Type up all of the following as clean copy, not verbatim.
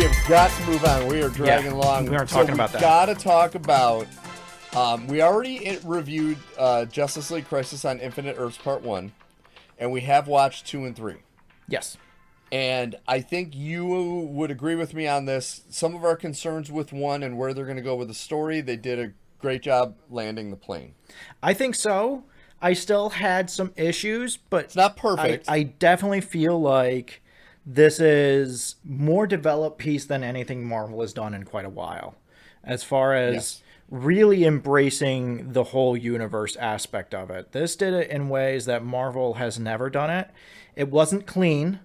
we have got to move on. We are dragging along. We aren't talking about that. We got to talk about. We already reviewed Justice League Crisis on Infinite Earths Part 1, and we have watched 2 and 3. Yes. And I think you would agree with me on this. Some of our concerns with 1 and where they're going to go with the story, they did a great job landing the plane. I think so. I still had some issues, but it's not perfect. I definitely feel like this is more developed piece than anything Marvel has done in quite a while, as far as really embracing the whole universe aspect of it. This did it in ways that Marvel has never done it. It wasn't clean.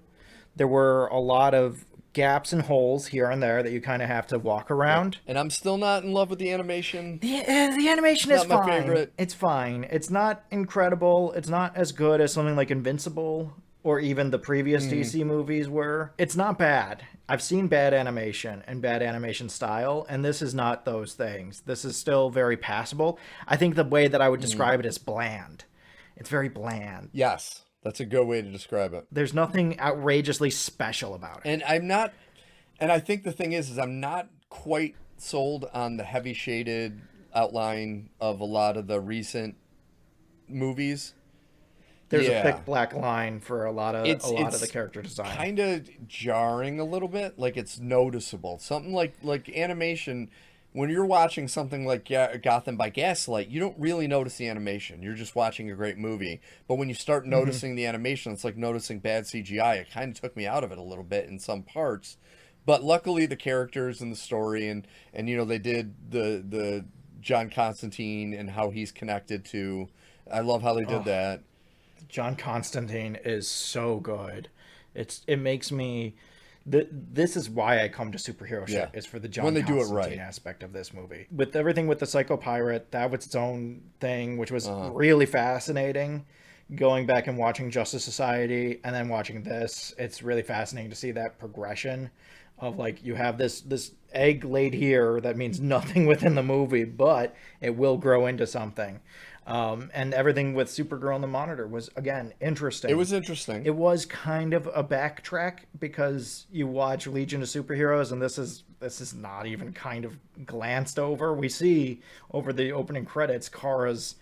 There were a lot of gaps and holes here and there that you kind of have to walk around. And I'm still not in love with the animation. The animation is not fine. my favorite. It's fine. It's not incredible. It's not as good as something like Invincible or even the previous DC movies were. It's not bad. I've seen bad animation and bad animation style, and this is not those things. This is still very passable. I think the way that I would describe it is bland. It's very bland. Yes. That's a good way to describe it. There's nothing outrageously special about it. And I think the thing is I'm not quite sold on the heavy shaded outline of a lot of the recent movies. There's a thick black line for a lot of the character design. Kind of jarring a little bit, like it's noticeable. Something like animation. When you're watching something like Gotham by Gaslight, you don't really notice the animation. You're just watching a great movie. But when you start noticing the animation, it's like noticing bad CGI. It kind of took me out of it a little bit in some parts. But luckily, the characters and the story, and you know, they did the John Constantine and how he's connected to. I love how they did that. John Constantine is so good. It makes me. This is why I come to superhero shit. Is for the John Constantine aspect of this movie. With everything with the Psycho Pirate, that was its own thing, which was really fascinating. Going back and watching Justice Society and then watching this, it's really fascinating to see that progression of like you have this egg laid here that means nothing within the movie, but it will grow into something. And everything with Supergirl and the Monitor was, again, interesting. It was interesting. It was kind of a backtrack because you watch Legion of Superheroes and this is not even kind of glanced over. We see over the opening credits Kara's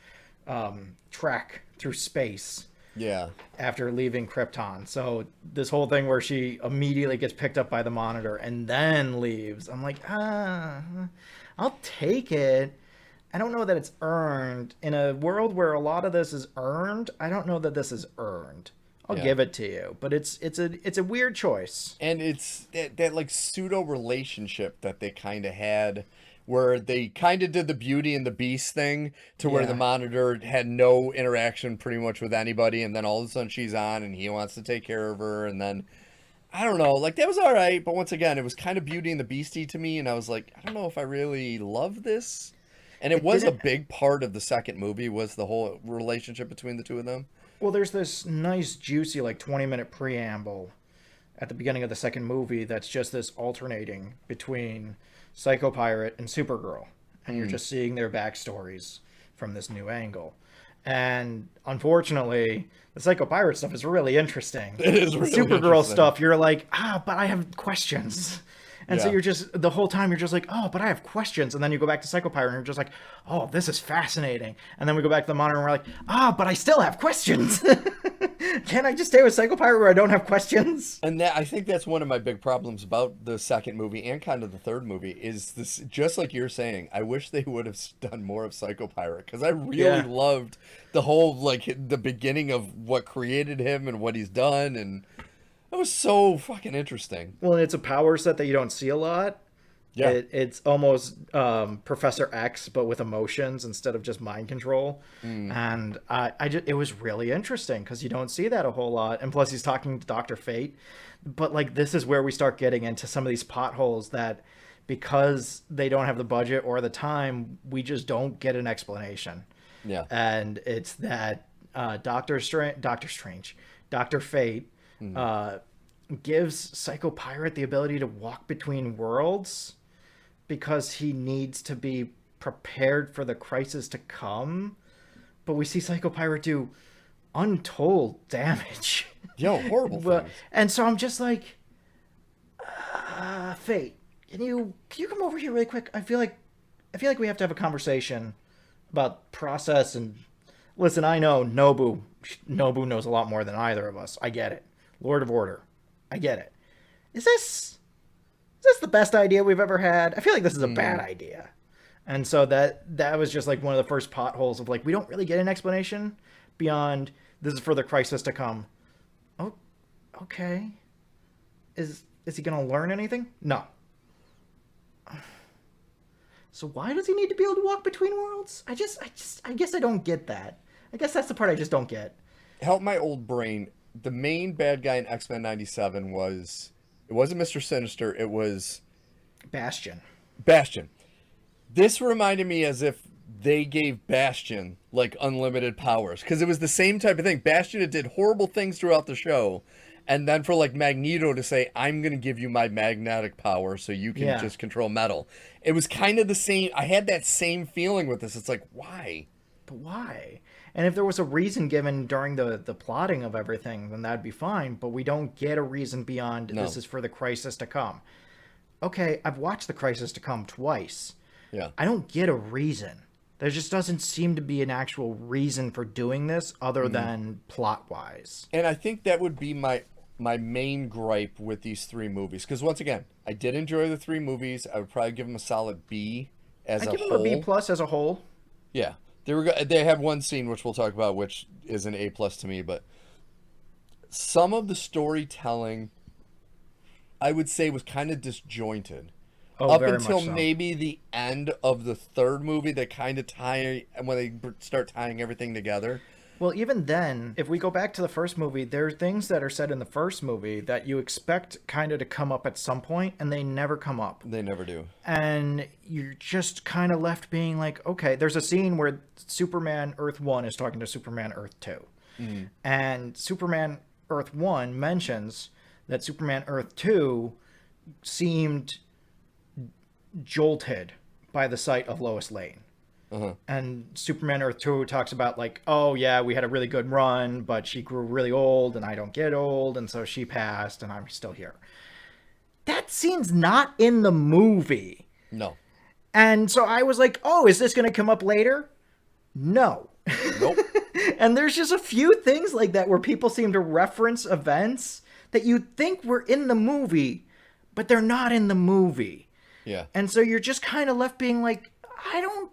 trek through space. Yeah. After leaving Krypton. So this whole thing where she immediately gets picked up by the Monitor and then leaves. I'm like, I'll take it. I don't know that it's earned. In a world where a lot of this is earned, I don't know that this is earned. I'll give it to you, but it's a weird choice. And it's that like pseudo relationship that they kind of had, where they kind of did the Beauty and the Beast thing, to where the Monitor had no interaction pretty much with anybody, and then all of a sudden she's on, and he wants to take care of her, and then I don't know, like that was all right, but once again, it was kind of Beauty and the Beastie to me, and I was like, I don't know if I really love this. And it was a big part of the second movie, was the whole relationship between the two of them. Well, there's this nice, juicy, like 20-minute preamble at the beginning of the second movie that's just this alternating between Psycho Pirate and Supergirl. And you're just seeing their backstories from this new angle. And unfortunately, the Psycho Pirate stuff is really interesting. It is really Supergirl stuff, you're like, but I have questions. And so you're just, the whole time you're just like, oh, but I have questions. And then you go back to Psycho Pirate and you're just like, oh, this is fascinating. And then we go back to the Monitor and we're like, but I still have questions. Can't I just stay with Psycho Pirate where I don't have questions? And I think that's one of my big problems about the second movie and kind of the third movie is this, just like you're saying, I wish they would have done more of Psycho Pirate, because I really loved the whole, like, the beginning of what created him and what he's done, and it was so fucking interesting. Well, it's a power set that you don't see a lot. Yeah. It's almost Professor X, but with emotions instead of just mind control. And it was really interesting because you don't see that a whole lot. And plus he's talking to Dr. Fate. But like, this is where we start getting into some of these potholes that because they don't have the budget or the time, we just don't get an explanation. Yeah. And it's that Dr. Fate gives Psycho Pirate the ability to walk between worlds because he needs to be prepared for the crisis to come. But we see Psycho Pirate do untold damage. Yo, horrible things. And so I'm just like, Fate, can you come over here really quick? I feel like we have to have a conversation about process and listen, I know Nobu knows a lot more than either of us. I get it. Lord of Order. I get it. Is this the best idea we've ever had? I feel like this is a bad idea. And so that was just like one of the first potholes of like, we don't really get an explanation beyond this is for the crisis to come. Oh, okay. Is he going to learn anything? No. So why does he need to be able to walk between worlds? I guess I don't get that. I guess that's the part I just don't get. Help my old brain. The main bad guy in X-Men 97 wasn't Mr. Sinister, it was Bastion. This reminded me as if they gave Bastion like unlimited powers, because it was the same type of thing. Bastion did horrible things throughout the show, and then for like Magneto to say, I'm going to give you my magnetic power so you can just control metal. It was kind of the same. I had that same feeling with this. It's like, why? But why? And if there was a reason given during the plotting of everything, then that'd be fine. But we don't get a reason beyond this is for the crisis to come. Okay, I've watched the crisis to come twice. Yeah. I don't get a reason. There just doesn't seem to be an actual reason for doing this other than plot-wise. And I think that would be my main gripe with these three movies. Because once again, I did enjoy the three movies. I would probably give them a solid B as a whole. I give them a B plus as a whole. Yeah. They have one scene, which we'll talk about, which is an A plus to me. But some of the storytelling, I would say, was kind of disjointed. Up until maybe the end of the third movie, they kind of when they start tying everything together. Well, even then, if we go back to the first movie, there are things that are said in the first movie that you expect kind of to come up at some point, and they never come up. They never do. And you're just kind of left being like, okay, there's a scene where Superman Earth 1 is talking to Superman Earth 2. Mm-hmm. And Superman Earth 1 mentions that Superman Earth 2 seemed jolted by the sight of Lois Lane. Uh-huh. And Superman Earth 2 talks about like, oh yeah, we had a really good run, but she grew really old and I don't get old, and so she passed and I'm still here. That scene's not in the movie. No. And so I was like, oh, is this going to come up later? No. Nope. And there's just a few things like that where people seem to reference events that you'd think were in the movie, but they're not in the movie. Yeah. And so you're just kind of left being like, I don't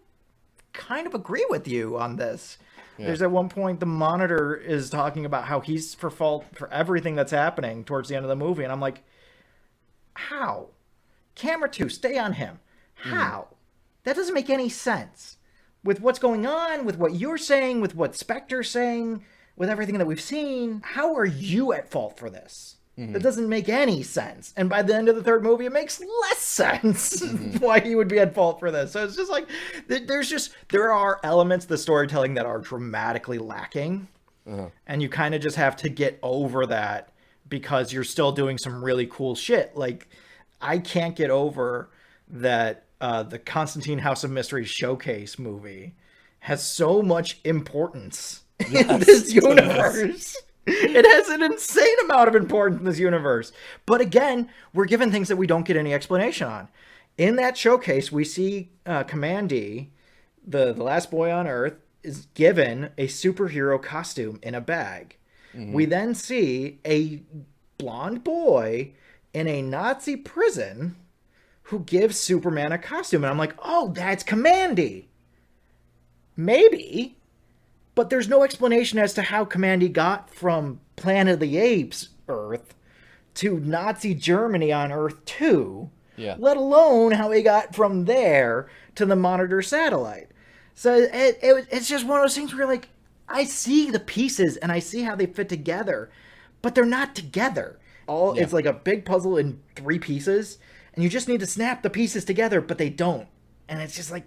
kind of agree with you on this. Yeah. There's at one point the Monitor is talking about how he's for fault for everything that's happening towards the end of the movie. And I'm like, how? Camera 2, stay on him. How? That doesn't make any sense. With what's going on, with what you're saying, with what Spectre's saying, with everything that we've seen, how are you at fault for this? That doesn't make any sense. And by the end of the third movie, it makes less sense why he would be at fault for this. So it's just like, there are elements of the storytelling that are dramatically lacking. Uh-huh. And you kind of just have to get over that because you're still doing some really cool shit. Like, I can't get over that the Constantine House of Mysteries showcase movie has so much importance in this universe. It has an insane amount of importance in this universe. But again, we're given things that we don't get any explanation on. In that showcase, we see Commandy, the last boy on Earth, is given a superhero costume in a bag. Mm-hmm. We then see a blonde boy in a Nazi prison who gives Superman a costume. And I'm like, oh, that's Commandy. Maybe. But there's no explanation as to how Commandy got from Planet of the Apes Earth to Nazi Germany on Earth 2, let alone how he got from there to the Monitor satellite. So it's just one of those things where you're like, I see the pieces and I see how they fit together, but they're not together. It's like a big puzzle in 3 pieces, and you just need to snap the pieces together, but they don't. And it's just like,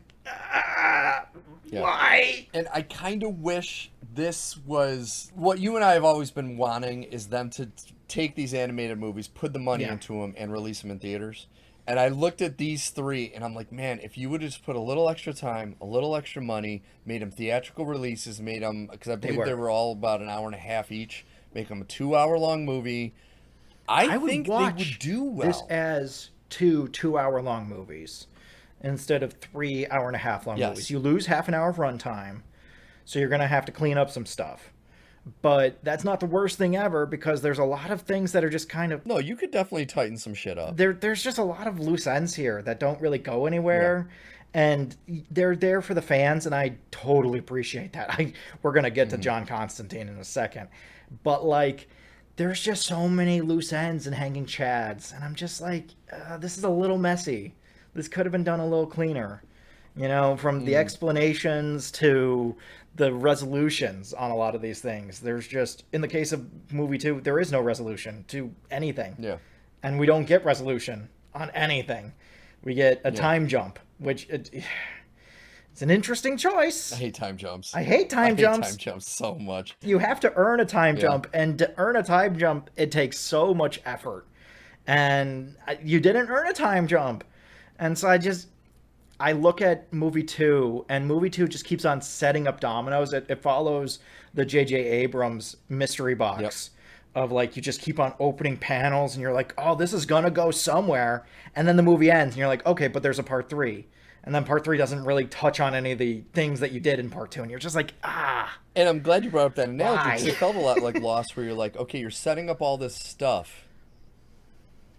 why? And I kind of wish this was what you and I have always been wanting, is them to take these animated movies, put the money into them, and release them in theaters. And I looked at these 3, and I'm like, man, if you would have just put a little extra time, a little extra money, made them theatrical releases, made them, because I believe they were all about an hour and a half each, make them a 2-hour long movie, I think they would do well. This as 2 2-hour-long movies instead of 3 hour-and-a-half-long movies. You lose half an hour of runtime, so you're going to have to clean up some stuff. But that's not the worst thing ever, because there's a lot of things that are just kind of... No, you could definitely tighten some shit up. There's just a lot of loose ends here that don't really go anywhere. Yeah. And they're there for the fans, and I totally appreciate that. We're going to get to John Constantine in a second. But, like, there's just so many loose ends and hanging chads. And I'm just like, this is a little messy. This could have been done a little cleaner. You know, from the explanations to the resolutions on a lot of these things. There's just, in the case of movie 2, there is no resolution to anything. Yeah. And we don't get resolution on anything. We get a time jump, which it's an interesting choice. I hate time jumps. I hate time jumps so much. You have to earn a time jump, and to earn a time jump, it takes so much effort. And you didn't earn a time jump. And so I look at movie 2, and movie 2 just keeps on setting up dominoes. It follows the J.J. Abrams mystery box of, like, you just keep on opening panels, and you're like, oh, this is going to go somewhere. And then the movie ends, and you're like, okay, but there's a part 3. And then part 3 doesn't really touch on any of the things that you did in part 2. And you're just like, ah. And I'm glad you brought up that analogy, because it felt a lot like Lost, where you're like, okay, you're setting up all this stuff,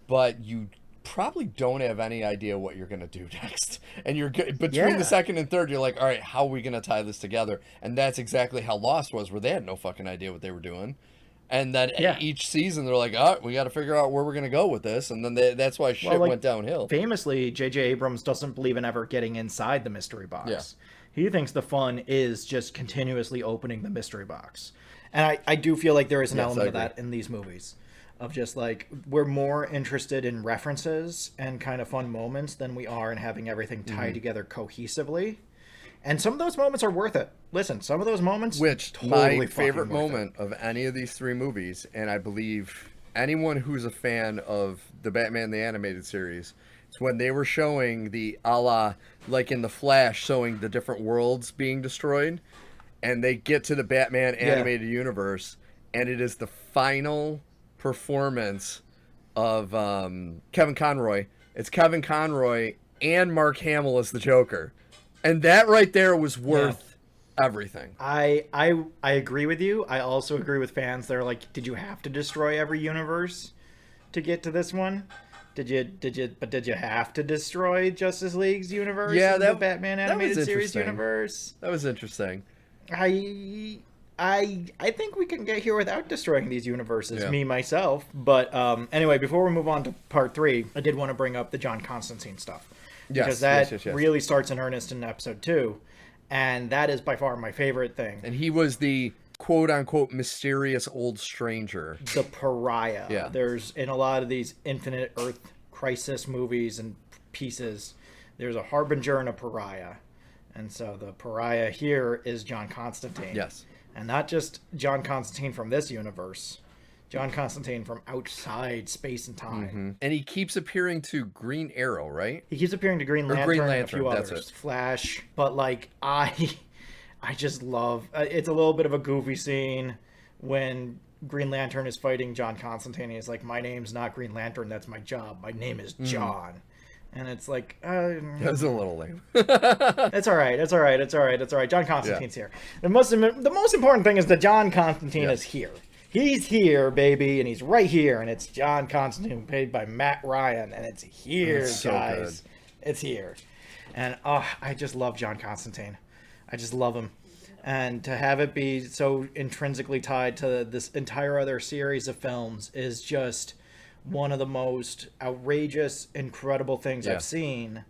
but you probably don't have any idea what you're going to do next. And you're between the second and third, you're like, all right, how are we going to tie this together? And that's exactly how Lost was, where they had no fucking idea what they were doing. And then each season, they're like, oh, we got to figure out where we're going to go with this. And then that's why shit went downhill. Famously, J.J. Abrams doesn't believe in ever getting inside the mystery box. Yeah. He thinks the fun is just continuously opening the mystery box. And I do feel like there is an element of that in these movies. Of just, like, we're more interested in references and kind of fun moments than we are in having everything tied together cohesively. And some of those moments are worth it. Listen, some of those moments... Which, totally my favorite moment of any of these 3 movies, and I believe anyone who's a fan of the Batman the Animated Series, it's when they were showing the a la, like in The Flash, showing the different worlds being destroyed, and they get to the Batman animated universe, and it is the final performance of Kevin Conroy. It's Kevin Conroy and Mark Hamill as the Joker. And that right there was worth everything. I agree with you. I also agree with fans that are like, did you have to destroy every universe to get to this one? Did you have to destroy Justice League's universe? Yeah, the Batman animated series universe. That was interesting. I think we can get here without destroying these universes, me, myself. But anyway, before we move on to part 3, I did want to bring up the John Constantine stuff. Because that really starts in earnest in episode 2. And that is by far my favorite thing. And he was the quote-unquote mysterious old stranger. The pariah. Yeah. There's, in a lot of these Infinite Earth Crisis movies and pieces, there's a harbinger and a pariah. And so the pariah here is John Constantine. Yes. And not just John Constantine from this universe. John Constantine from outside space and time. Mm-hmm. And he keeps appearing to Green Arrow, right? He keeps appearing to Green Lantern, and a few others. That's it. Flash. But, like, I just love... it's a little bit of a goofy scene when Green Lantern is fighting John Constantine. He's like, my name's not Green Lantern, that's my job. My name is John. And it's like... that's a little lame. It's all right. John Constantine's here. The most important thing is that John Constantine is here. He's here, baby, and he's right here, and it's John Constantine, played by Matt Ryan, and it's here, guys. Good. It's here. And, I just love John Constantine. I just love him. And to have it be so intrinsically tied to this entire other series of films is just one of the most outrageous, incredible things I've seen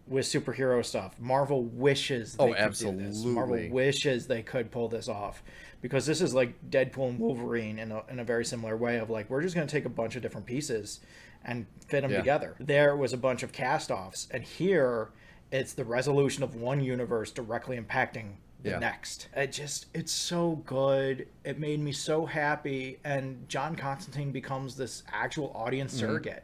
with superhero stuff. Marvel wishes they could do this. Marvel wishes they could pull this off. Because this is like Deadpool and Wolverine in a very similar way of like, we're just going to take a bunch of different pieces and fit them together. There was a bunch of cast-offs. And here, it's the resolution of one universe directly impacting the next. It's so good. It made me so happy. And John Constantine becomes this actual audience surrogate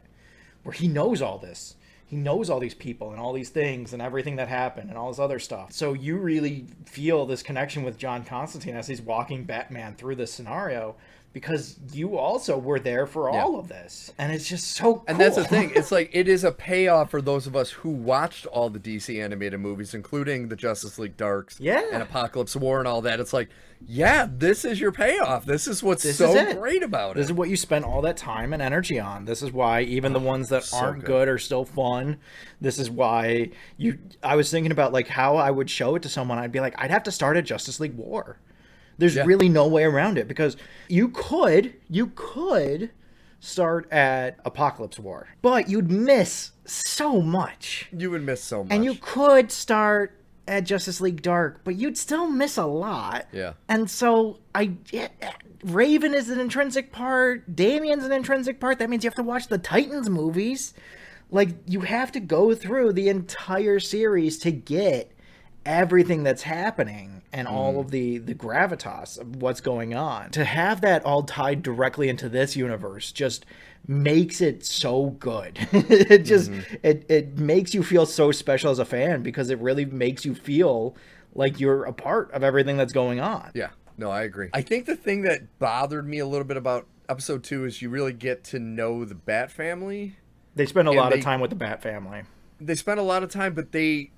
where he knows all this. He knows all these people and all these things and everything that happened and all this other stuff. So you really feel this connection with John Constantine as he's walking Batman through this scenario because you also were there for all of this. And it's just so cool. And that's the thing. It's like, it is a payoff for those of us who watched all the DC animated movies, including the Justice League Darks and Apocalypse War and all that. It's like, yeah, this is your payoff. This is what's so great about it. This is what you spent all that time and energy on. This is why even the ones that aren't good are still fun. This is why I was thinking about like how I would show it to someone. I'd be like, I'd have to start at Justice League War. There's really no way around it, because you could start at Apocalypse War, but you'd miss so much. You would miss so much. And you could start at Justice League Dark, but you'd still miss a lot. Yeah. And so Raven is an intrinsic part. Damian's an intrinsic part. That means you have to watch the Titans movies. Like, you have to go through the entire series to get everything that's happening and all of the gravitas of what's going on. To have that all tied directly into this universe just makes it so good. It just it makes you feel so special as a fan, because it really makes you feel like you're a part of everything that's going on. Yeah, no, I agree. I think the thing that bothered me a little bit about episode 2 is you really get to know the Bat family. They spend a lot of time with the Bat family. They spend a lot of time, but the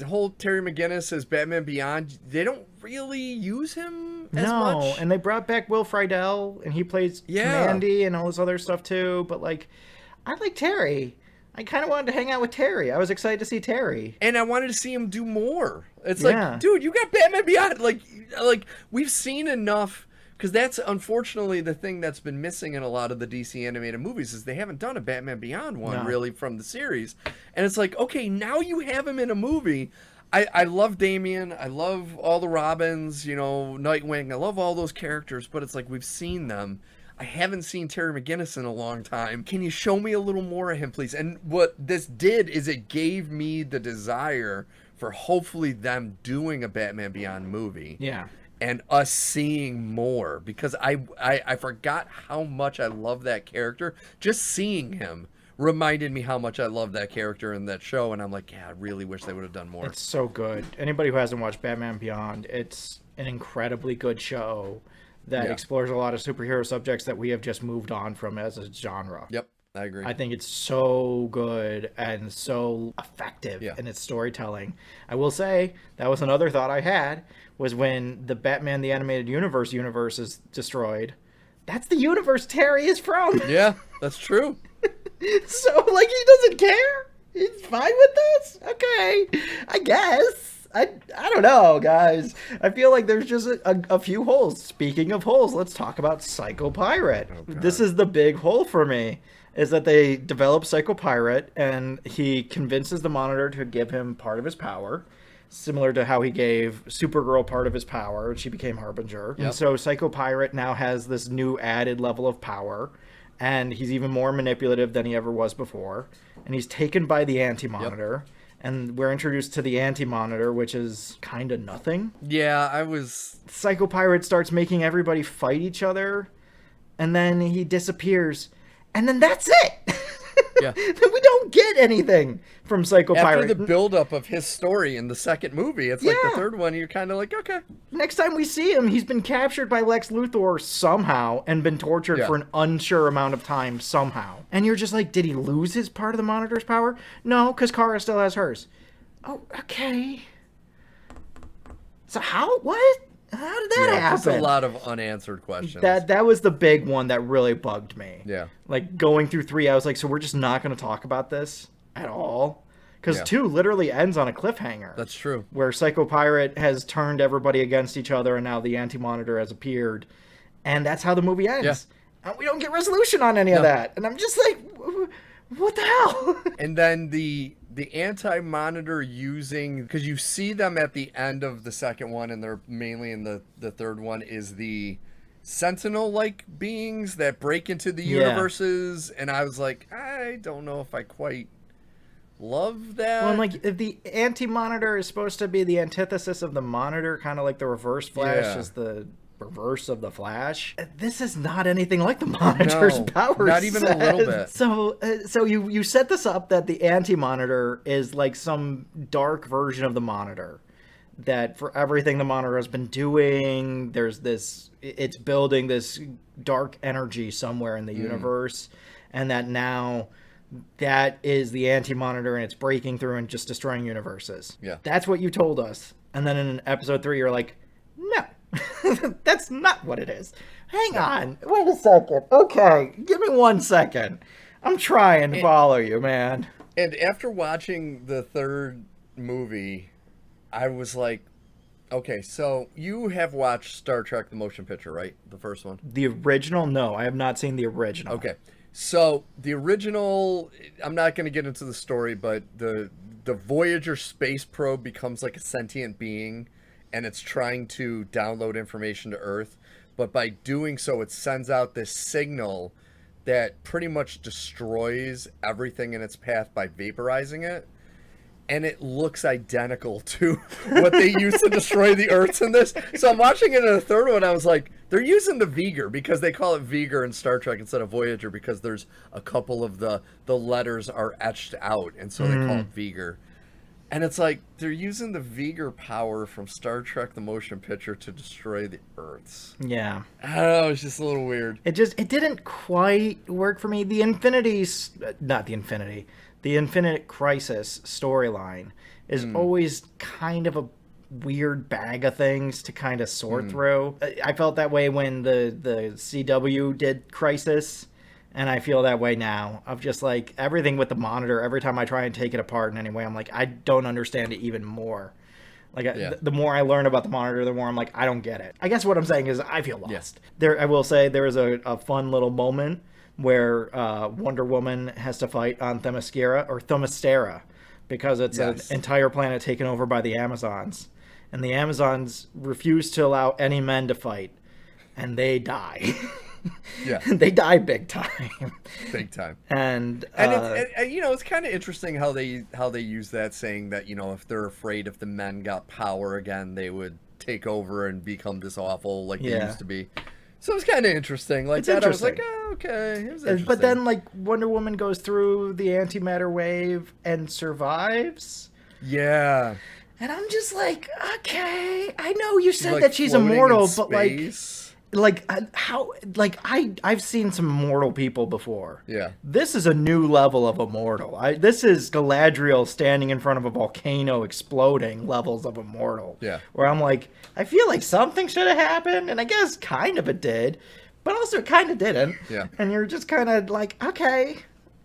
whole Terry McGinnis as Batman Beyond, they don't really use him as much. No, and they brought back Will Friedle, and he plays Commandy and all this other stuff too. But like, I like Terry. I kind of wanted to hang out with Terry. I was excited to see Terry, and I wanted to see him do more. It's like, dude, you got Batman Beyond. Like we've seen enough. Because that's unfortunately the thing that's been missing in a lot of the DC animated movies, is they haven't done a Batman Beyond one really from the series. And it's like, okay, now you have him in a movie. I love Damian. I love all the Robins, Nightwing. I love all those characters, but it's like, we've seen them. I haven't seen Terry McGinnis in a long time. Can you show me a little more of him, please? And what this did is it gave me the desire for hopefully them doing a Batman Beyond movie. Yeah. And us seeing more, because I forgot how much I love that character. Just seeing him reminded me how much I love that character in that show, and I'm like, yeah, I really wish they would have done more. It's so good. Anybody who hasn't watched Batman Beyond, it's an incredibly good show that explores a lot of superhero subjects that we have just moved on from as a genre. Yep, I agree. I think it's so good and so effective in its storytelling. I will say, that was another thought I had, was when the Batman the Animated Universe is destroyed. That's the universe Terry is from. Yeah, that's true. So, like, he doesn't care? He's fine with this? Okay, I guess. I don't know, guys. I feel like there's just a few holes. Speaking of holes, let's talk about Psycho Pirate. Oh, this is the big hole for me, is that they develop Psycho Pirate, and he convinces the Monitor to give him part of his power, similar to how he gave Supergirl part of his power, and she became Harbinger. Yep. And so Psycho Pirate now has this new added level of power, and he's even more manipulative than he ever was before. And he's taken by the Anti-Monitor, and we're introduced to the Anti-Monitor, which is kind of nothing. Yeah, Psycho Pirate starts making everybody fight each other, and then he disappears, and then that's it! Yeah. We don't get anything from Psycho Pirate. After the buildup of his story in the second movie, it's like the third one, you're kind of like, okay. Next time we see him, he's been captured by Lex Luthor somehow and been tortured for an unsure amount of time somehow. And you're just like, did he lose his part of the Monitor's power? No, because Kara still has hers. Oh, okay. So how? What? How did that happen? That's a lot of unanswered questions. That was the big one that really bugged me. Yeah. Like, going through 3, I was like, so we're just not going to talk about this at all? Because 2 literally ends on a cliffhanger. That's true. Where Psycho Pirate has turned everybody against each other, and now the Anti-Monitor has appeared. And that's how the movie ends. Yeah. And we don't get resolution on any of that. And I'm just like, what the hell? And then the Anti-Monitor using, because you see them at the end of the second one, and they're mainly in the third one, is the Sentinel-like beings that break into the universes. And I was like, I don't know if I quite love that. Well, like, if the Anti-Monitor is supposed to be the antithesis of the Monitor, kind of like the Reverse Flash is the reverse of the Flash. This is not anything like the Monitor's power not even a little bit. So you set this up that the Anti-Monitor is like some dark version of the Monitor that for everything the Monitor has been doing, it's building this dark energy somewhere in the universe, and that now that is the Anti-Monitor and it's breaking through and just destroying universes. Yeah. That's what you told us. And then in episode 3, you're like, no, that's not what it is. Hang on. Wait a second. Okay. Give me 1 second. I'm trying to follow you, man. And after watching the third movie, I was like, okay, so you have watched Star Trek the motion picture, right? The first one? The original? No, I have not seen the original. Okay. So the original, I'm not going to get into the story, but the Voyager space probe becomes like a sentient being, and it's trying to download information to Earth. But by doing so, it sends out this signal that pretty much destroys everything in its path by vaporizing it. And it looks identical to what they used to destroy the Earths in this. So I'm watching it in the third one. I was like, they're using the Viger because they call it Viger in Star Trek instead of Voyager because there's a couple of the letters are etched out. And so they call it Viger. And it's like, they're using the Viger power from Star Trek the motion picture to destroy the Earths. Yeah. I don't know, it's just a little weird. It didn't quite work for me. The Infinite Crisis storyline is always kind of a weird bag of things to kind of sort through. I felt that way when the CW did Crisis, and I feel that way now. Of just like everything with the Monitor, every time I try and take it apart in any way, I'm like, I don't understand it even more. Like the more I learn about the Monitor, the more I'm like, I don't get it. I guess what I'm saying is I feel lost. I will say there is a fun little moment where Wonder Woman has to fight on Themyscira, because it's an entire planet taken over by the Amazons. And the Amazons refuse to allow any men to fight, and they die. Yeah. They die big time. Big time. And it's kind of interesting how they use that, saying that, if they're afraid if the men got power again, they would take over and become this awful like they used to be. So it's kind of interesting. Like that, I was like, oh, okay. It was interesting. But then, like, Wonder Woman goes through the antimatter wave and survives. Yeah. And I'm just like, okay, I know you said that she's immortal, but I've seen some immortal people before. Yeah. This is a new level of immortal. This is Galadriel standing in front of a volcano exploding levels of immortal. Yeah. Where I'm like, I feel like something should have happened, and I guess kind of it did, but also it kind of didn't. Yeah. And you're just kind of like, okay.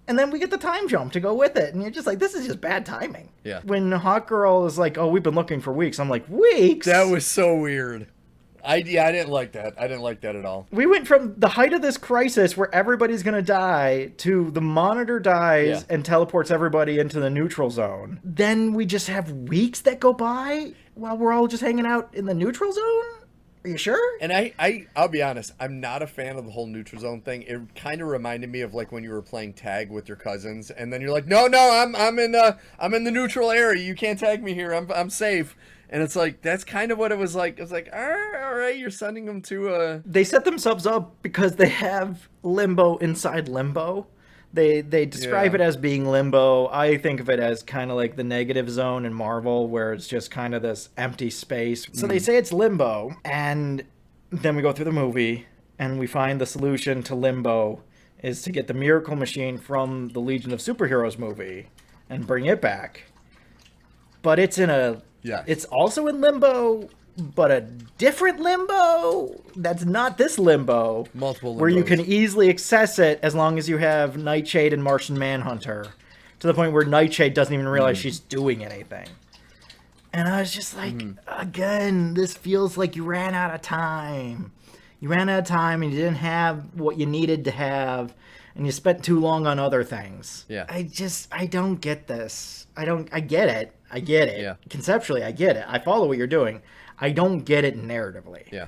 And then we get the time jump to go with it, and you're just like, this is just bad timing. Yeah. When Hawkgirl is like, oh, we've been looking for weeks, I'm like, weeks? That was so weird. I didn't like that. I didn't like that at all. We went from the height of this crisis where everybody's going to die to the Monitor dies and teleports everybody into the neutral zone. Then we just have weeks that go by while we're all just hanging out in the neutral zone? Are you sure? And I'll be honest, I'm not a fan of the whole neutral zone thing. It kind of reminded me of like when you were playing tag with your cousins, and then you're like, no, I'm in the neutral area. You can't tag me here. I'm safe. And it's like, that's kind of what it was like. It was like, all right, you're sending them to a... They set themselves up because they have limbo inside limbo. They describe it as being limbo. I think of it as kind of like the negative zone in Marvel, where it's just kind of this empty space. So they say it's limbo, and then we go through the movie, and we find the solution to limbo is to get the Miracle Machine from the Legion of Superheroes movie and bring it back. But it's in a... Yeah. It's also in limbo, but a different limbo that's not this limbo. Multiple limbos. Where you can easily access it as long as you have Nightshade and Martian Manhunter. To the point where Nightshade doesn't even realize she's doing anything. And I was just like, again, this feels like you ran out of time. You ran out of time and you didn't have what you needed to have. And you spent too long on other things. Yeah. I don't get this. I get it. I get it. Yeah. Conceptually, I get it. I follow what you're doing. I don't get it narratively. Yeah.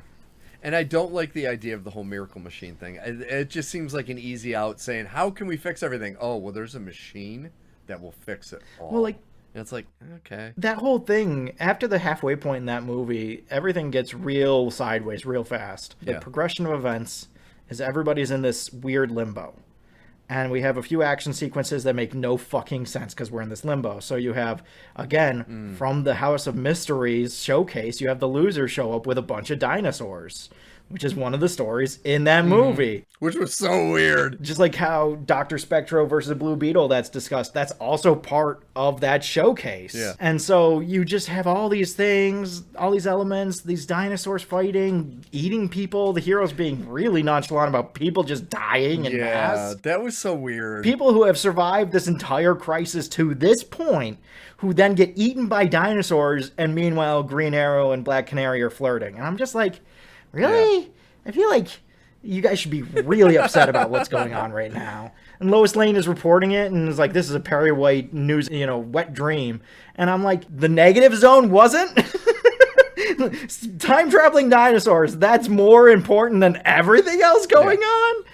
And I don't like the idea of the whole Miracle Machine thing. It just seems like an easy out saying, how can we fix everything? Oh, well, there's a machine that will fix it all. Well, like... And it's like, okay. That whole thing, after the halfway point in that movie, everything gets real sideways real fast. The progression of events is everybody's in this weird limbo. And we have a few action sequences that make no fucking sense because we're in this limbo. So you have, again, from the House of Mysteries showcase, you have the loser show up with a bunch of dinosaurs, which is one of the stories in that movie. Which was so weird. Just like how Dr. Spectro versus Blue Beetle that's discussed, that's also part of that showcase. Yeah. And so you just have all these things, all these elements, these dinosaurs fighting, eating people, the heroes being really nonchalant about people just dying in mass. Yeah, that was so weird. People who have survived this entire crisis to this point, who then get eaten by dinosaurs, and meanwhile Green Arrow and Black Canary are flirting. And I'm just like, really? Yeah. I feel like you guys should be really upset about what's going on right now. And Lois Lane is reporting it and is like, this is a Perry White news, wet dream. And I'm like, the negative zone wasn't? Time traveling dinosaurs, that's more important than everything else going on?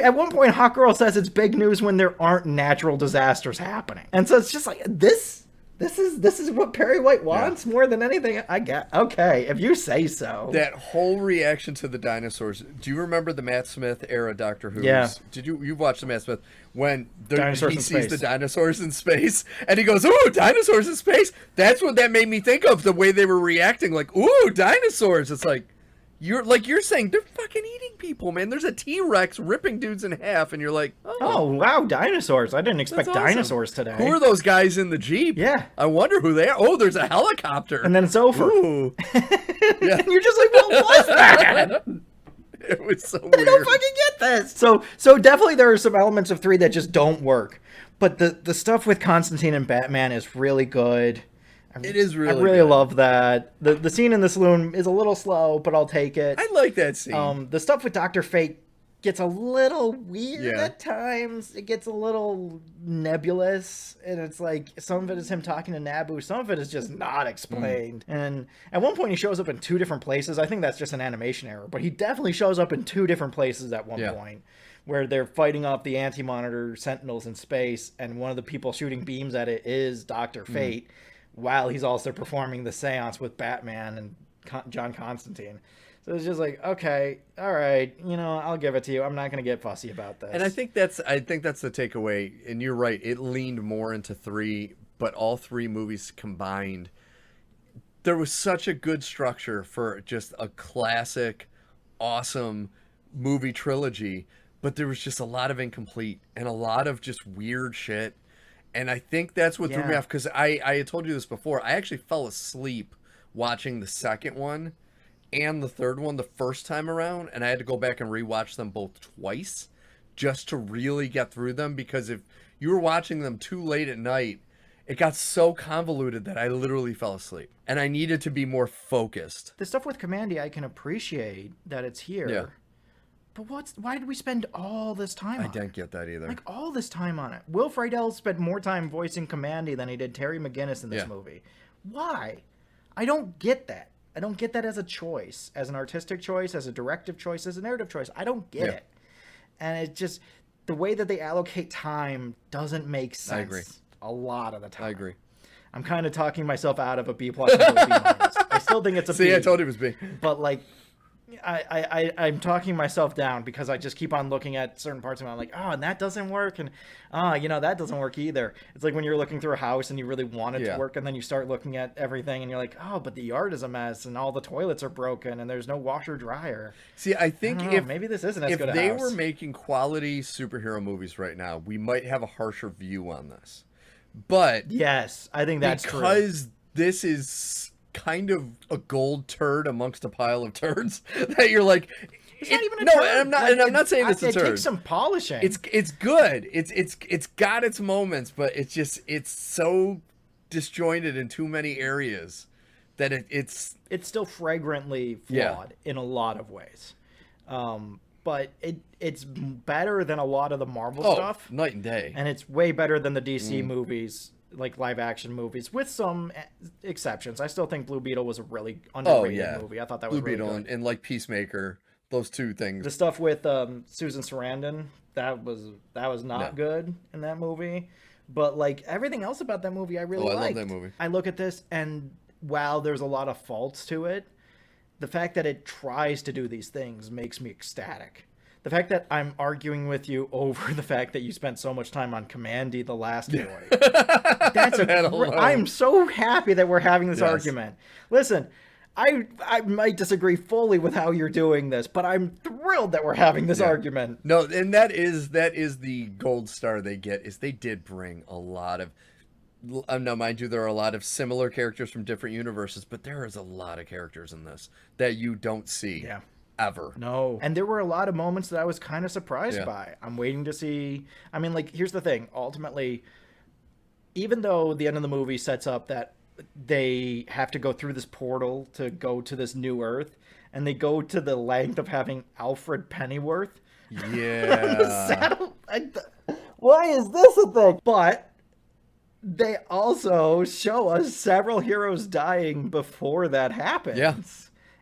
At one point, Hawk Girl says it's big news when there aren't natural disasters happening. And so it's just like, this is what Perry White wants more than anything. I get okay, if you say so. That whole reaction to the dinosaurs. Do you remember the Matt Smith era Doctor Who? Yeah. You've watched the Matt Smith when he sees space. the dinosaurs in space and he goes, "Ooh, dinosaurs in space." That's what that made me think of, the way they were reacting, like, "Ooh, dinosaurs." It's like you're saying they're fucking eating people, man. There's a T-Rex ripping dudes in half, and you're like, oh wow, dinosaurs. I didn't expect dinosaurs today. Who are those guys in the Jeep? Yeah. I wonder who they are. Oh, there's a helicopter. And then it's over. Ooh. Yeah. And you're just like, what was that? It was so weird. I don't fucking get this. So definitely there are some elements of 3 that just don't work. But the stuff with Constantine and Batman is really good. It is really I really good. love that. The scene in the saloon is a little slow, but I'll take it. I like that scene. The stuff with Dr. Fate gets a little weird at times. It gets a little nebulous, and it's like some of it is him talking to Naboo, some of it is just not explained. And at one point he shows up in 2 different places. I think that's just an animation error, but he definitely shows up in 2 different places at one point, where they're fighting off the Anti-Monitor Sentinels in space, and one of the people shooting beams at it is Dr. Fate, while he's also performing the seance with Batman and John Constantine. So it's just like, okay, all right, I'll give it to you. I'm not going to get fussy about this. And I think that's the takeaway. And you're right. It leaned more into 3, but all 3 movies combined, there was such a good structure for just a classic, awesome movie trilogy. But there was just a lot of incomplete and a lot of just weird shit. And I think that's what threw me off, because I had told you this before. I actually fell asleep watching the second one and the third one the first time around, and I had to go back and rewatch them both twice just to really get through them, because if you were watching them too late at night, it got so convoluted that I literally fell asleep, and I needed to be more focused. The stuff with Commandy, I can appreciate that it's here. Yeah. But why did we spend all this time on it? I didn't get that either. Like, all this time on it. Will Friedle spent more time voicing Commandy than he did Terry McGinnis in this movie. Why? I don't get that. I don't get that as a choice, as an artistic choice, as a directive choice, as a narrative choice. I don't get it. And it just, the way that they allocate time doesn't make sense. I agree. A lot of the time. I agree. I'm kind of talking myself out of a B+ into a B-. I still think it's a B. See, I told you it was B. But, like, I'm talking myself down because I just keep on looking at certain parts of it. I'm like, oh, and that doesn't work, and that doesn't work either. It's like when you're looking through a house and you really want it to work, and then you start looking at everything and you're like, oh, but the yard is a mess and all the toilets are broken and there's no washer dryer. See, I think maybe this isn't as good a house. If they were making quality superhero movies right now, we might have a harsher view on this. But yes, I think that's true. Because this is kind of a gold turd amongst a pile of turds that you're like, it's not even a turd. I'm not saying it's a turd. It takes some polishing. It's good. It's got its moments, but it's so disjointed in too many areas that it's still fragrantly flawed in a lot of ways. But it's better than a lot of the Marvel stuff. Night and day. And it's way better than the DC movies, like live action movies, with some exceptions. I still think Blue Beetle was a really underrated movie. I thought that was Blue really Beetle good. And like Peacemaker, those two things. The stuff with Susan Sarandon, that was not good in that movie. But like everything else about that movie, I really liked. I love that movie. I look at this, and while there's a lot of faults to it, the fact that it tries to do these things makes me ecstatic. the fact that I'm arguing with you over the fact that you spent so much time on Commandy the last movie. I'm so happy that we're having this argument. Listen, I might disagree fully with how you're doing this, but I'm thrilled that we're having this argument. No, and that is the gold star they get, is they did bring a lot of... Now, mind you, there are a lot of similar characters from different universes, but there is a lot of characters in this that you don't see ever. No. And there were a lot of moments that I was kind of surprised by. I'm waiting to see... I mean, like, here's the thing. Ultimately, even though the end of the movie sets up that they have to go through this portal to go to this new Earth, and they go to the length of having Alfred Pennyworth. Yeah. Why is this a thing? But they also show us several heroes dying before that happens. Yeah.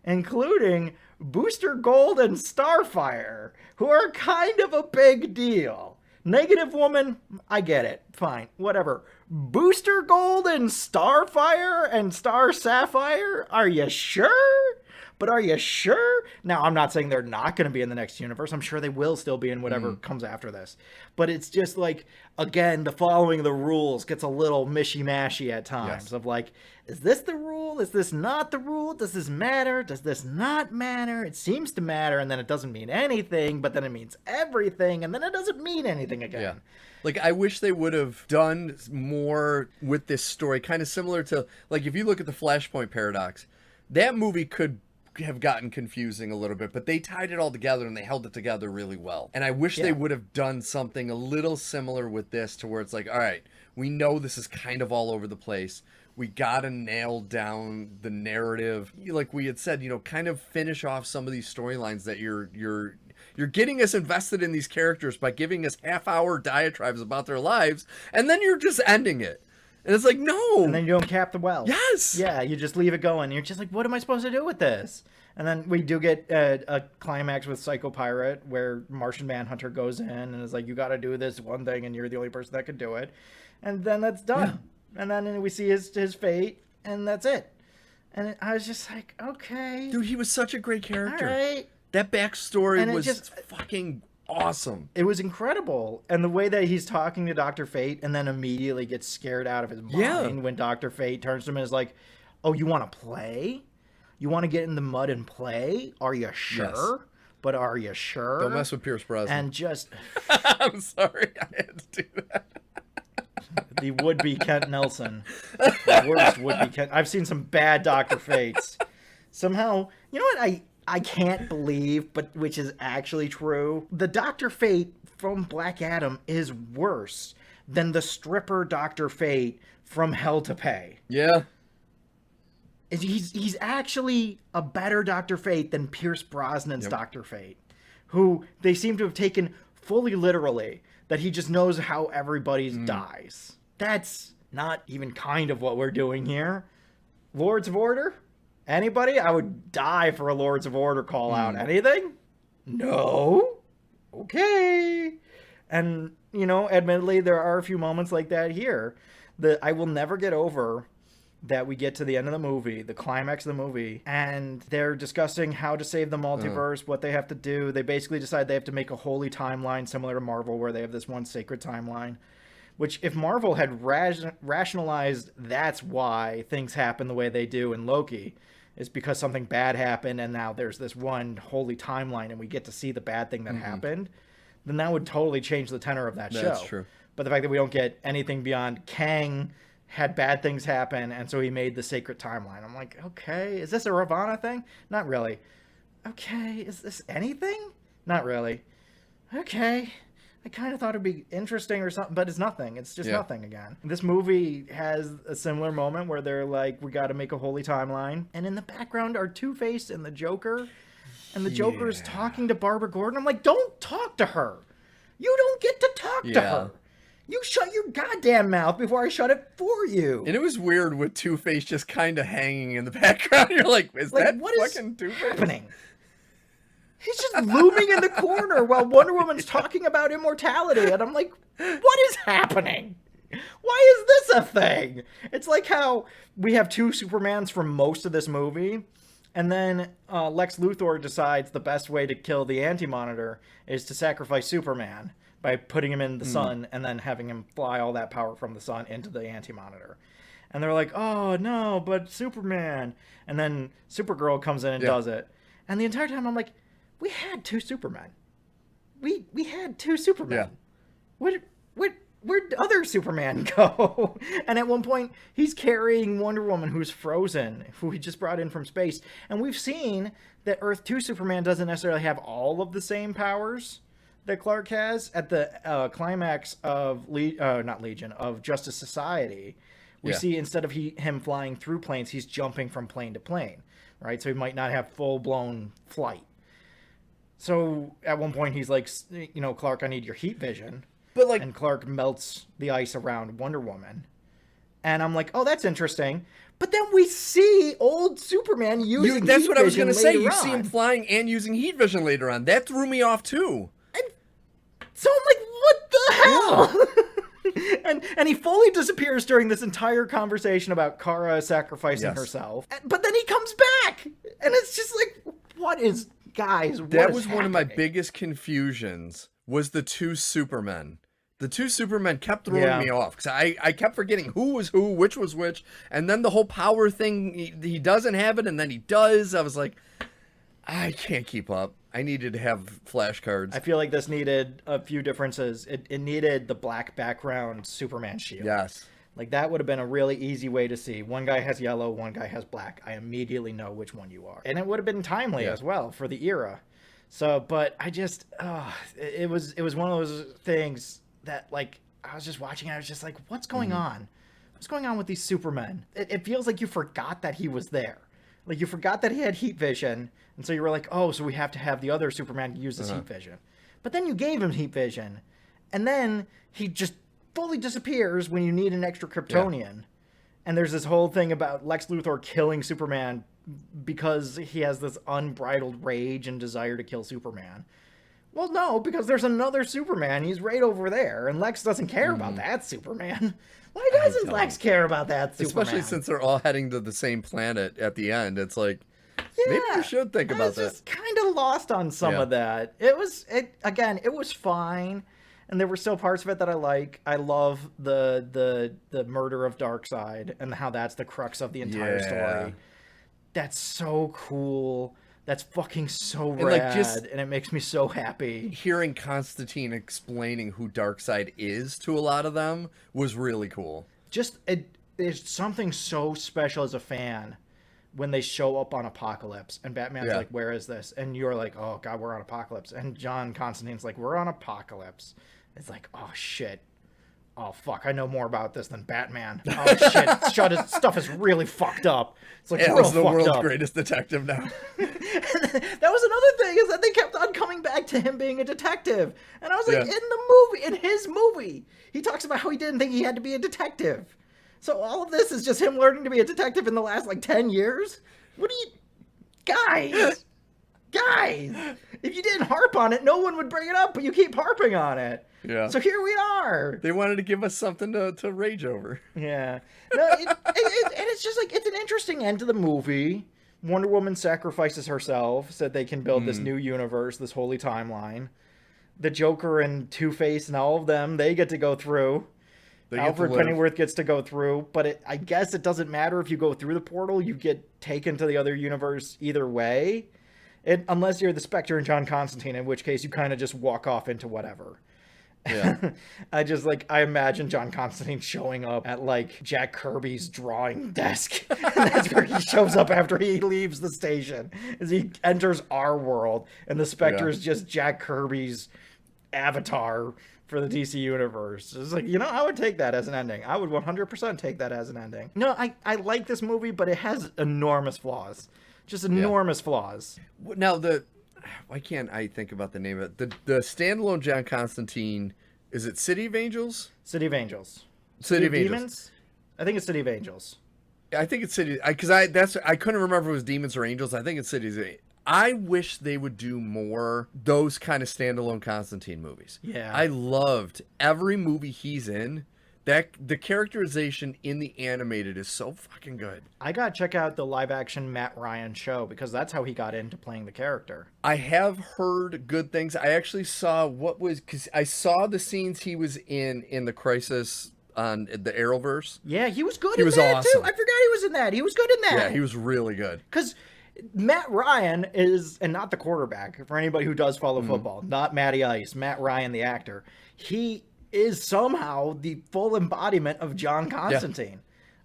Including Booster Gold and Starfire, who are kind of a big deal. Negative Woman, I get it. Fine. Whatever. Booster Gold and Starfire and Star Sapphire? Are you sure? But are you sure? Now, I'm not saying they're not going to be in the next universe. I'm sure they will still be in whatever comes after this. But it's just like, again, the following the rules gets a little mishy-mashy at times of like, is this the rule? Is this not the rule? Does this matter? Does this not matter? It seems to matter, and then it doesn't mean anything, but then it means everything, and then it doesn't mean anything again. Yeah. Like, I wish they would have done more with this story, kind of similar to, like, if you look at the Flashpoint Paradox, that movie could have gotten confusing a little bit, but they tied it all together and they held it together really well. And I wish they would have done something a little similar with this, to where it's like, all right, we know this is kind of all over the place. We gotta nail down the narrative. Like we had said, you know, kind of finish off some of these storylines that you're getting us invested in these characters by giving us half-hour diatribes about their lives, and then you're just ending it. And it's like, no. And then you don't cap the well. Yes. Yeah, you just leave it going. You're just like, what am I supposed to do with this? And then we do get a climax with Psycho Pirate where Martian Manhunter goes in and is like, you got to do this one thing and you're the only person that can do it. And then that's done. Yeah. And then we see his fate, and that's it. And I was just like, okay. Dude, he was such a great character. All right. That backstory was just fucking awesome. It was incredible. And the way that he's talking to Dr. Fate and then immediately gets scared out of his mind when Dr. Fate turns to him and is like, oh, you want to play? You want to get in the mud and play? Are you sure? Yes. But are you sure? Don't mess with Pierce Brosnan. And just... I'm sorry, I had to do that. The would-be Kent Nelson. The worst would-be Kent... I've seen some bad Dr. Fates. Somehow... You know what I can't believe, but which is actually true? The Dr. Fate from Black Adam is worse than the stripper Dr. Fate from Hell to Pay. Yeah. He's actually a better Dr. Fate than Pierce Brosnan's Dr. Fate, who they seem to have taken fully literally, that he just knows how everybody dies. That's not even kind of what we're doing here. Lords of Order? Anybody? I would die for a Lords of Order call out. Anything? No? Okay. And, you know, admittedly, there are a few moments like that here that I will never get over. That we get to the end of the movie, the climax of the movie, and they're discussing how to save the multiverse, what they have to do. They basically decide they have to make a holy timeline similar to Marvel, where they have this one sacred timeline. Which, if Marvel had rationalized that's why things happen the way they do in Loki, is because something bad happened and now there's this one holy timeline and we get to see the bad thing that happened, then that would totally change the tenor of that show. That's true. But the fact that we don't get anything beyond Kang had bad things happen, and so he made the sacred timeline. I'm like, okay, is this a Ravana thing? Not really. Okay, is this anything? Not really. Okay. I kind of thought it'd be interesting or something, but it's nothing. It's just nothing again. This movie has a similar moment where they're like, we got to make a holy timeline. And in the background are Two-Face and the Joker. And the Joker is talking to Barbara Gordon. I'm like, don't talk to her. You don't get to talk to her. You shut your goddamn mouth before I shut it for you. And it was weird with Two-Face just kind of hanging in the background. You're like, is that fucking Two-Face? Happening? He's just looming in the corner while Wonder Woman's talking about immortality. And I'm like, what is happening? Why is this a thing? It's like how we have two Supermans for most of this movie. And then Lex Luthor decides the best way to kill the Anti-Monitor is to sacrifice Superman by putting him in the sun and then having him fly all that power from the sun into the Anti-Monitor. And they're like, oh, no, but Superman. And then Supergirl comes in and does it. And the entire time I'm like, we had 2 Supermen. We had 2 Supermen. Yeah. Where'd other Superman go? And at one point, he's carrying Wonder Woman, who's frozen, who he just brought in from space. And we've seen that Earth 2 Superman doesn't necessarily have all of the same powers that Clark has. At the climax of of Justice Society, we see instead of him flying through planes, he's jumping from plane to plane, right? So he might not have full-blown flight. So at one point, he's like, Clark, I need your heat vision. But and Clark melts the ice around Wonder Woman. And I'm like, oh, that's interesting. But then we see old Superman using that's heat what I was going to say. You see him flying and using heat vision later on. That threw me off, too. And so I'm like, what the hell? and he fully disappears during this entire conversation about Kara sacrificing herself. But then he comes back. And it's just like, what is... Guys, that was one of my biggest confusions, was the 2 Supermen. The 2 Supermen kept throwing me off, because I kept forgetting who was who, which was which, and then the whole power thing, he doesn't have it, and then he does. I was like, I can't keep up. I needed to have flashcards. I feel like this needed a few differences. It needed the black background Superman shield. Yes. Like, that would have been a really easy way to see. One guy has yellow, one guy has black. I immediately know which one you are. And it would have been timely as well for the era. So, but I just, it was one of those things that, like, I was just watching and I was just like, what's going on? What's going on with these Supermen? It feels like you forgot that he was there. Like, you forgot that he had heat vision. And so you were like, oh, so we have to have the other Superman use this heat vision. But then you gave him heat vision. And then he just fully disappears when you need an extra Kryptonian. And there's this whole thing about Lex Luthor killing Superman because he has this unbridled rage and desire to kill Superman. Well, no, because there's another Superman. He's right over there, and Lex doesn't care about that Superman. Why doesn't Lex care about that Superman? Especially since they're all heading to the same planet at the end. It's like, maybe you should think about that. I was just kind of lost on some of that. It was fine. And there were still parts of it that I like. I love the murder of Darkseid and how that's the crux of the entire story. That's so cool. That's fucking so rad, and it makes me so happy. Hearing Constantine explaining who Darkseid is to a lot of them was really cool. There's something so special as a fan when they show up on Apocalypse, and Batman's like, where is this? And you're like, oh, God, we're on Apocalypse. And John Constantine's like, we're on Apocalypse. It's like, oh, shit. Oh, fuck, I know more about this than Batman. Oh, shit, stuff is really fucked up. It's like, He's the world's greatest detective now. That was another thing, is that they kept on coming back to him being a detective. And I was like, in his movie, he talks about how he didn't think he had to be a detective. So all of this is just him learning to be a detective in the last, 10 years? What do you... Guys, if you didn't harp on it, no one would bring it up, but you keep harping on it. Yeah. So here we are. They wanted to give us something to rage over. Yeah. No, and it's just like, it's an interesting end to the movie. Wonder Woman sacrifices herself so that they can build this new universe, this holy timeline. The Joker and Two-Face and all of them, they get to go through. Alfred Pennyworth gets to go through, but I guess it doesn't matter if you go through the portal. You get taken to the other universe either way. Unless you're the Spectre and John Constantine, in which case you kind of just walk off into whatever. Yeah. I imagine John Constantine showing up at Jack Kirby's drawing desk. And that's where he shows up after he leaves the station, as he enters our world. And the Spectre is just Jack Kirby's avatar for the DC universe. It's like, I would take that as an ending. I would 100% take that as an ending. No, I like this movie, but it has enormous flaws. Just enormous flaws. Now, why can't I think about the name of it? The standalone John Constantine, is it City of Angels? City of Angels. City of Angels. Demons? I think it's City of Angels. I think it's City, because I couldn't remember if it was Demons or Angels. I think it's City of Angels. I wish they would do more those kind of standalone Constantine movies. Yeah. I loved every movie he's in. the characterization in the animated is so fucking good. I gotta check out the live action Matt Ryan show because that's how he got into playing the character. I have heard good things. I actually saw because I saw the scenes he was in the Crisis on the Arrowverse. Yeah, he was good in that awesome. Too. I forgot he was in that. He was good in that. Yeah, he was really good. Because Matt Ryan is, and not the quarterback, for anybody who does follow football, not Matty Ice, Matt Ryan, the actor. He is somehow the full embodiment of John Constantine.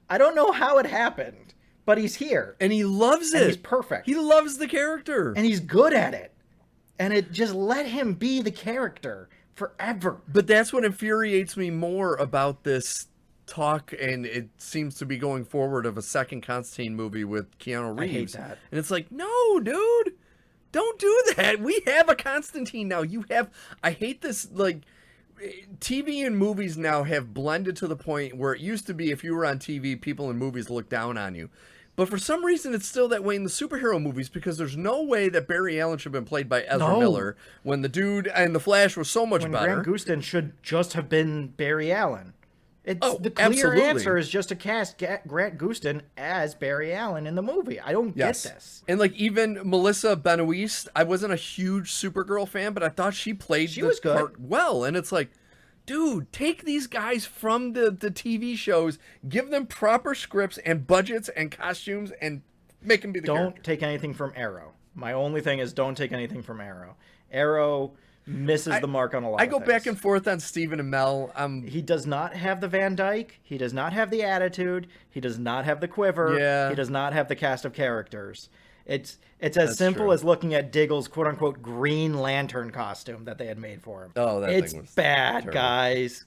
I don't know how it happened, but he's here. And he loves it. And he's perfect. He loves the character. And he's good at it. And it just let him be the character forever. But that's what infuriates me more about this talk, and it seems to be going forward, of a second Constantine movie with Keanu Reeves. I hate that. And it's like, no, dude, don't do that. We have a Constantine now. I hate this, like, TV and movies now have blended to the point where it used to be if you were on TV, people in movies looked down on you. But for some reason, it's still that way in the superhero movies, because there's no way that Barry Allen should have been played by Ezra Miller when the dude and the Flash was so much better. Grant Gustin should just have been Barry Allen. The clear answer is just to cast Grant Gustin as Barry Allen in the movie. I don't get this. And like even Melissa Benoist, I wasn't a huge Supergirl fan, but I thought she played the part well. And it's like, dude, take these guys from the TV shows, give them proper scripts and budgets and costumes, and make them be the character. Don't take anything from Arrow. My only thing is don't take anything from Arrow. Arrow misses the mark on a lot of things. I go back and forth on Stephen Amell. He does not have the Van Dyke. He does not have the attitude. He does not have the quiver. Yeah. He does not have the cast of characters. It's as simple as looking at Diggle's quote-unquote Green Lantern costume that they had made for him. Oh, that thing was bad, terrible. Guys,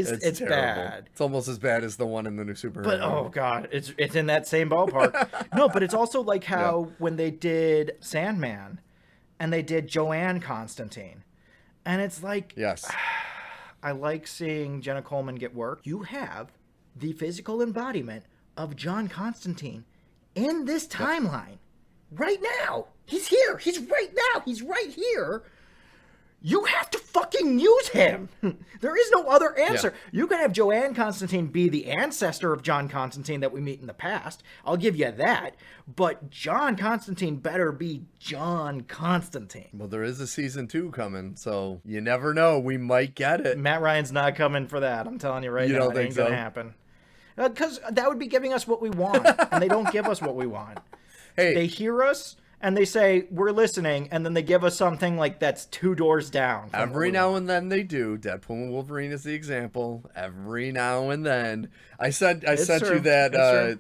it's bad. It's almost as bad as the one in the new Superhero. But oh god, it's in that same ballpark. No, but it's also like how when they did Sandman and they did Joanne Constantine. And it's like, yes, I like seeing Jenna Coleman get work. You have the physical embodiment of John Constantine in this timeline right now. He's here. He's right now. He's right here. You have to fucking use him. There is no other answer. Yeah. You can have Joanne Constantine be the ancestor of John Constantine that we meet in the past. I'll give you that. But John Constantine better be John Constantine. Well, there is a season 2 coming, so you never know. We might get it. Matt Ryan's not coming for that. I'm telling you right now. Don't think ain't so? Gonna happen. Because that would be giving us what we want, and they don't give us what we want. Hey, they hear us. And they say, we're listening, and then they give us something like that's 2 doors down. Every now and then they do. Deadpool and Wolverine is the example. Every now and then. I sent you that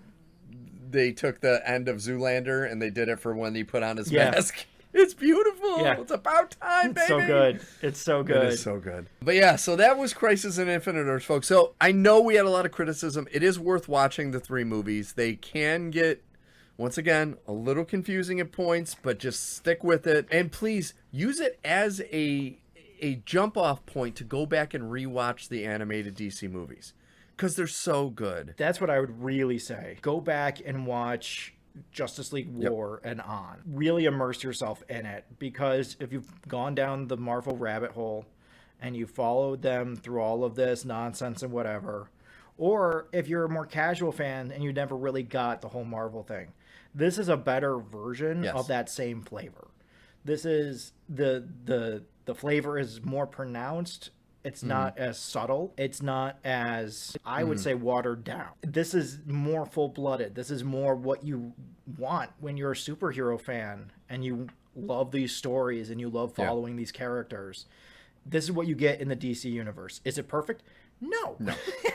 they took the end of Zoolander, and they did it for when he put on his mask. It's beautiful. Yeah. It's about time, baby. It's so good. It's so good. It is so good. But yeah, so that was Crisis on Infinite Earths, folks. So I know we had a lot of criticism. It is worth watching the 3 movies. They can get, once again, a little confusing at points, but just stick with it. And please use it as a jump-off point to go back and rewatch the animated DC movies, because they're so good. That's what I would really say. Go back and watch Justice League War and on. Really immerse yourself in it, because if you've gone down the Marvel rabbit hole and you followed them through all of this nonsense and whatever, or if you're a more casual fan and you never really got the whole Marvel thing, this is a better version of that same flavor. This is the flavor is more pronounced. It's not as subtle. It's not as, I would say, watered down. This is more full-blooded. This is more what you want when you're a superhero fan and you love these stories and you love following these characters. This is what you get in the DC universe. Is it perfect? No.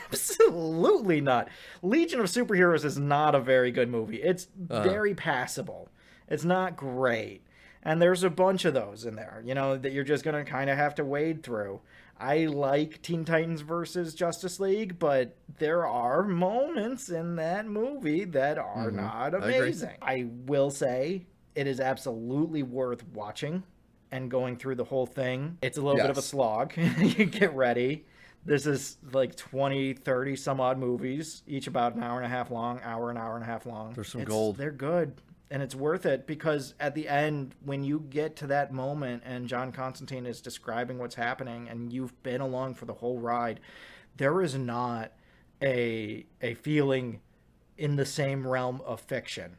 Absolutely not. Legion of Superheroes is not a very good movie. It's very passable. It's not great. And there's a bunch of those in there, that you're just going to kind of have to wade through. I like Teen Titans versus Justice League, but there are moments in that movie that are not amazing. I will say it is absolutely worth watching and going through the whole thing. It's a little bit of a slog. You get ready. This is like 20, 30 some odd movies, each about an hour and a half long. There's some gold. They're good. And it's worth it, because at the end, when you get to that moment and John Constantine is describing what's happening and you've been along for the whole ride, there is not a feeling in the same realm of fiction.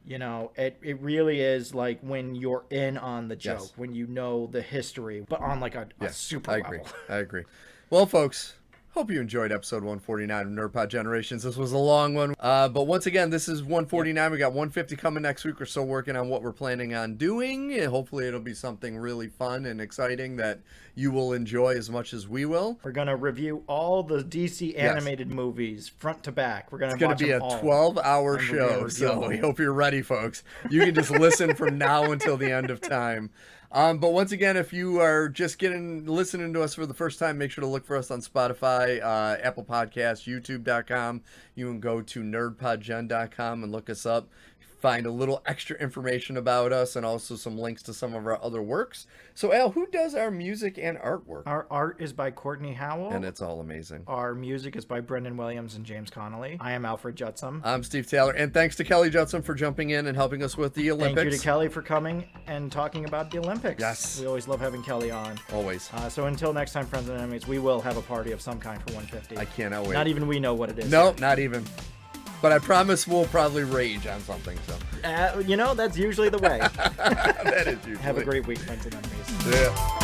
You know, it really is like when you're in on the joke, when you know the history, but on like a super level. I agree. Well, folks, hope you enjoyed episode 149 of NerdPod Generations. This was a long one. But once again, this is 149. We got 150 coming next week. We're still working on what we're planning on doing. And hopefully it'll be something really fun and exciting that you will enjoy as much as we will. We're going to review all the DC animated movies front to back. We're going to be a 12-hour show. So we hope you're ready, folks. You can just listen from now until the end of time. But once again, if you are just listening to us for the first time, make sure to look for us on Spotify, Apple Podcasts, YouTube.com. You can go to nerdpodgen.com and look us up. Find a little extra information about us and also some links to some of our other works. So, Al, who does our music and artwork? Our art is by Kortney Howell. And it's all amazing. Our music is by Brendan Williams and James Connolly. I am Alfred Jutsum. I'm Steve Taylor. And thanks to Kelly Jutsum for jumping in and helping us with the Olympics. Thank you to Kelly for coming and talking about the Olympics. Yes. We always love having Kelly on. Always. So until next time, friends and enemies, we will have a party of some kind for 150. I cannot wait. Not even we know what it is. No, yet. Not even. But I promise we'll probably rage on something. So, you know, that's usually the way. That is usually. Have a great week, friends and enemies. Yeah.